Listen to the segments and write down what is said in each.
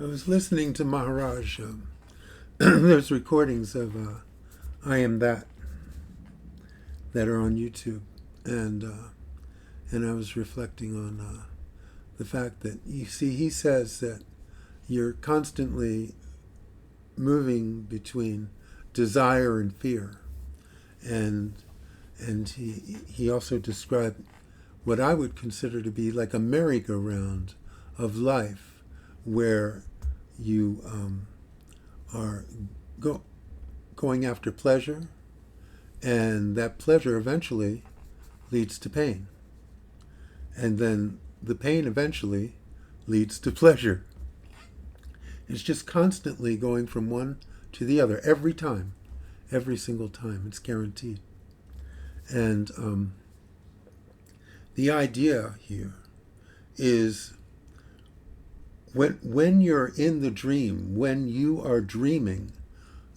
I was listening to Maharaj. There's recordings of I Am that are on YouTube, and I was reflecting on the fact that you see he says that you're constantly moving between desire and fear, and he also described what I would consider to be like a merry-go-round of life, where you are going after pleasure, and that pleasure eventually leads to pain, and then the pain eventually leads to pleasure. It's just constantly going from one to the other every time, every single time. It's guaranteed. And the idea here is when you're in the dream, when you are dreaming,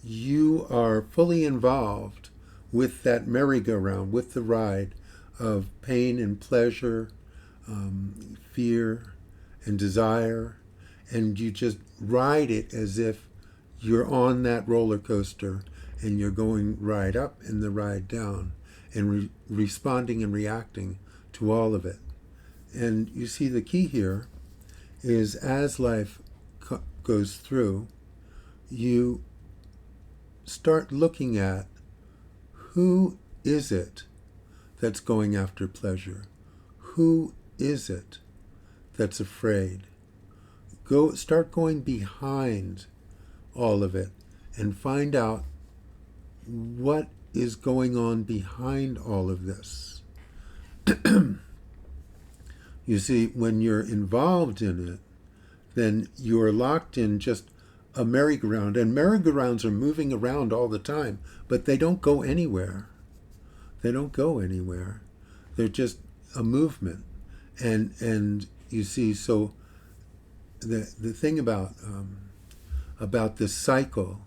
you are fully involved with that merry-go-round, with the ride of pain and pleasure, fear and desire, and you just ride it as if you're on that roller coaster and you're going ride up and the ride down and responding and reacting to all of it. And you see the key here is as life goes through, you start looking at who is it that's going after pleasure? Who is it that's afraid? Start going behind all of it and find out what is going on behind all of this. You see, when you're involved in it, then you're locked in just a merry-go-round. And merry-go-rounds are moving around all the time, but they don't go anywhere. They don't go anywhere. They're just a movement. And you see, so the thing about this cycle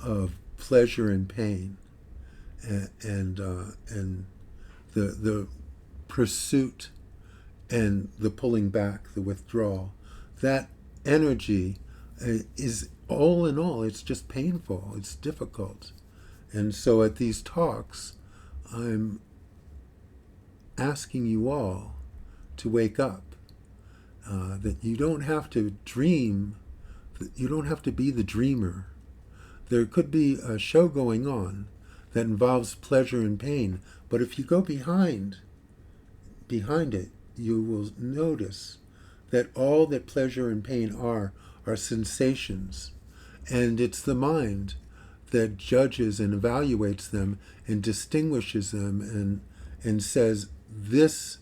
of pleasure and pain, and the pursuit and the pulling back, the withdrawal, that energy is all in all, it's just painful, it's difficult. And so at these talks, I'm asking you all to wake up, that you don't have to dream, you don't have to be the dreamer. There could be a show going on that involves pleasure and pain, but if you go behind it, you will notice that all that pleasure and pain are sensations. And it's the mind that judges and evaluates them and distinguishes them and says, this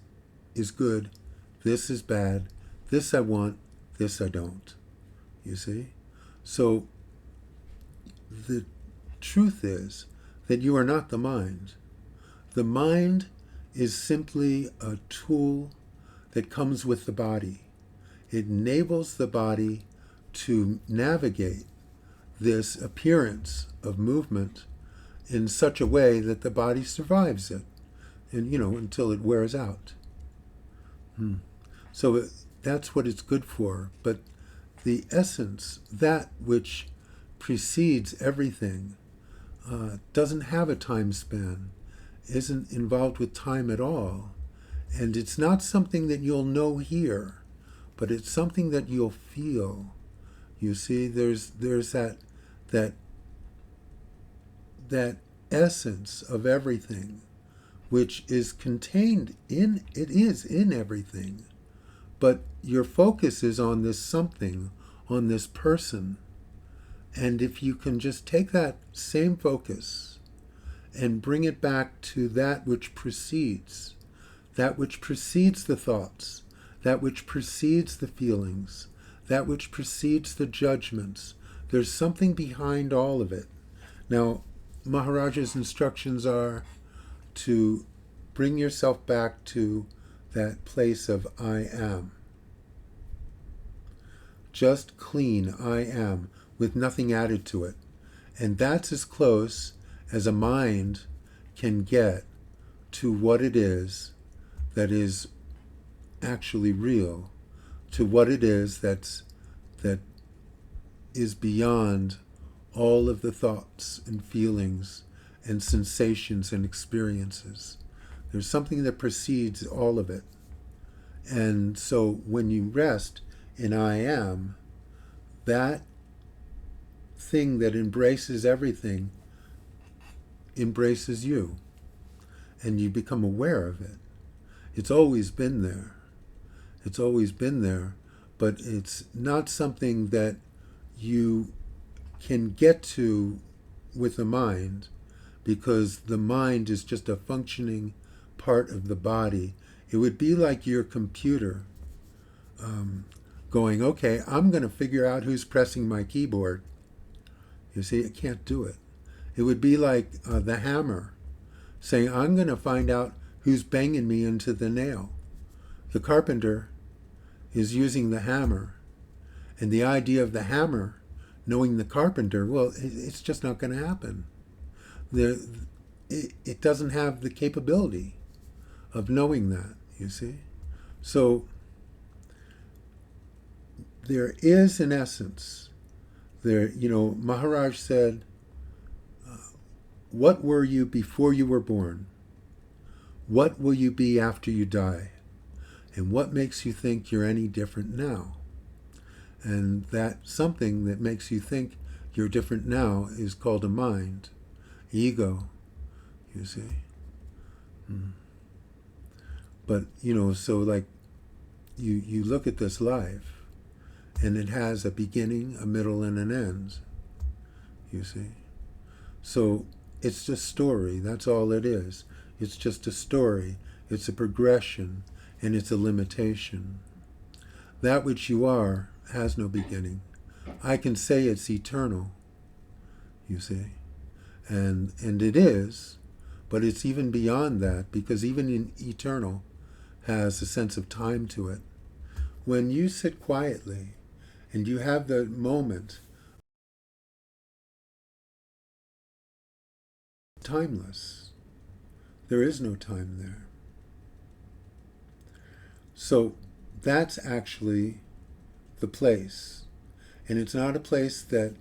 is good, this is bad, this I want, this I don't. You see? So the truth is that you are not the mind. The mind is simply a tool that comes with the body. It enables the body to navigate this appearance of movement in such a way that the body survives it, and until it wears out. So that's what it's good for. But the essence, that which precedes everything, doesn't have a time span, isn't involved with time at all. And it's not something that you'll know here, but it's something that you'll feel. You see, there's that essence of everything, which is contained in everything. But your focus is on this something, on this person. And if you can just take that same focus and bring it back to that which precedes the thoughts, that which precedes the feelings, that which precedes the judgments. There's something behind all of it. Now, Maharaj's instructions are to bring yourself back to that place of I am. Just clean I am, with nothing added to it. And that's as close as a mind can get to what it is that is actually real, to what it is that is beyond all of the thoughts and feelings and sensations and experiences. There's something that precedes all of it. And so when you rest in I am, that thing that embraces everything embraces you, and you become aware of it. It's always been there. It's always been there, but it's not something that you can get to with the mind, because the mind is just a functioning part of the body. It would be like your computer going, okay, I'm going to figure out who's pressing my keyboard. You see, it can't do it. It would be like the hammer saying, I'm going to find out who's banging me into the nail. The carpenter is using the hammer. And the idea of the hammer knowing the carpenter, well, it's just not going to happen. It doesn't have the capability of knowing that, you see. So there is an essence. There, Maharaj said, what were you before you were born? What will you be after you die? And what makes you think you're any different now? And that something that makes you think you're different now is called a mind, ego, you see. But, so like you look at this life, and it has a beginning, a middle, and an end, you see. So it's just story, that's all it is. It's just a story, it's a progression, and it's a limitation. That which you are has no beginning. I can say it's eternal, you see. And it is, but it's even beyond that, because even in eternal has a sense of time to it. When you sit quietly and you have the moment, timeless. There is no time there. So that's actually the place. And it's not a place that,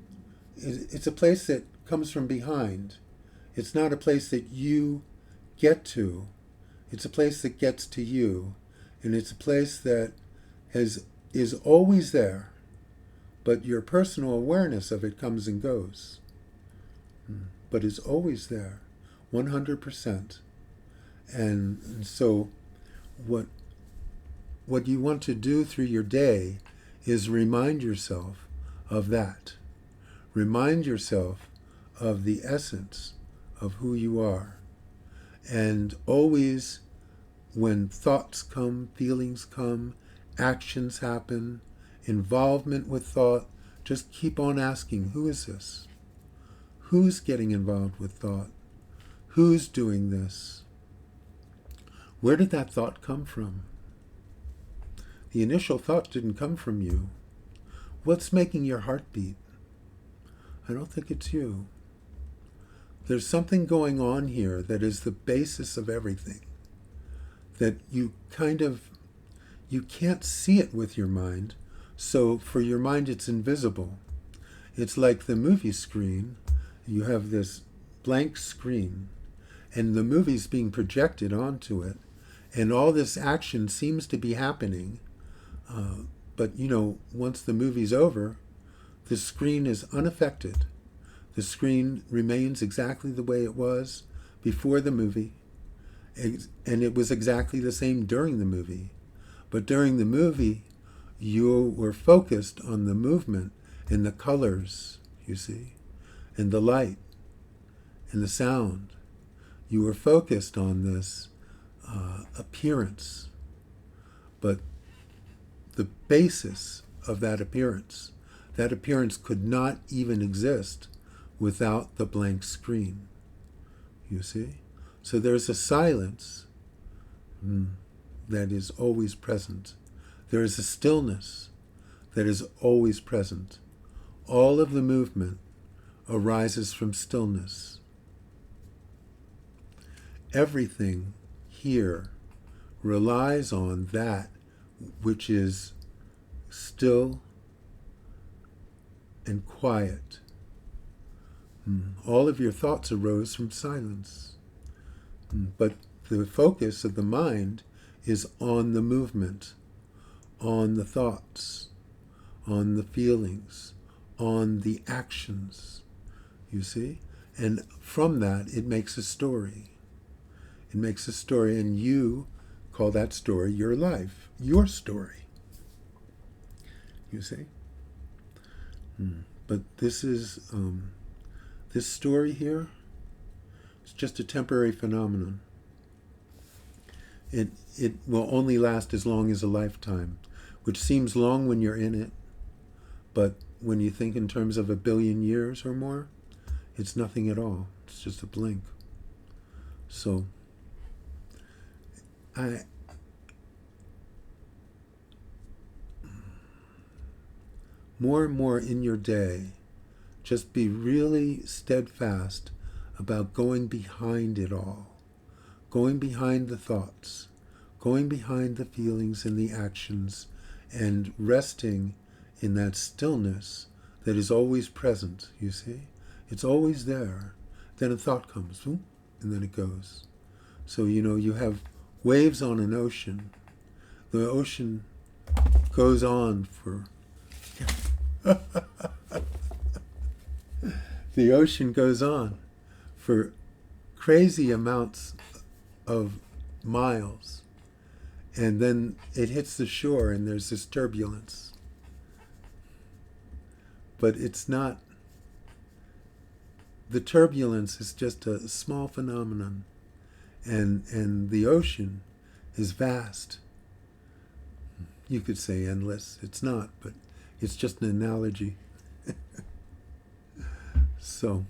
it's a place that comes from behind. It's not a place that you get to. It's a place that gets to you. And it's a place that is always there, but your personal awareness of it comes and goes. But it's always there, 100%. And so what you want to do through your day is remind yourself of that. Remind yourself of the essence of who you are. And always, when thoughts come, feelings come, actions happen, involvement with thought, just keep on asking, who is this? Who's getting involved with thought? Who's doing this? Where did that thought come from? The initial thought didn't come from you. What's making your heart beat? I don't think it's you. There's something going on here that is the basis of everything, that you can't see it with your mind, so for your mind it's invisible. It's like the movie screen. You have this blank screen, and the movie's being projected onto it, and all this action seems to be happening, but once the movie's over, the screen is unaffected. The screen remains exactly the way it was before the movie, and it was exactly the same during the movie. But during the movie, you were focused on the movement and the colors, you see, and the light and the sound. You were focused on this appearance. But the basis of that appearance could not even exist without the blank screen, you see? So there's a silence that is always present. There is a stillness that is always present. All of the movement arises from stillness. Everything here relies on that which is still and quiet. All of your thoughts arose from silence. But the focus of the mind is on the movement, on the thoughts, on the feelings, on the actions, you see? And from that, it makes a story. It makes a story, and you call that story your life, your story. You see? But this is, this story here, it's just a temporary phenomenon. It will only last as long as a lifetime, which seems long when you're in it, but when you think in terms of 1 billion years or more, it's nothing at all. It's just a blink. So, more and more in your day, just be really steadfast about going behind it all, going behind the thoughts, going behind the feelings and the actions, and resting in that stillness that is always present, you see? It's always there. Then a thought comes, and then it goes. So, you have waves on an ocean. The ocean goes on for... The ocean goes on for crazy amounts of miles. And then it hits the shore and there's this turbulence. But it's not... The turbulence is just a small phenomenon. And the ocean is vast. You could say endless. It's not, but it's just an analogy. So...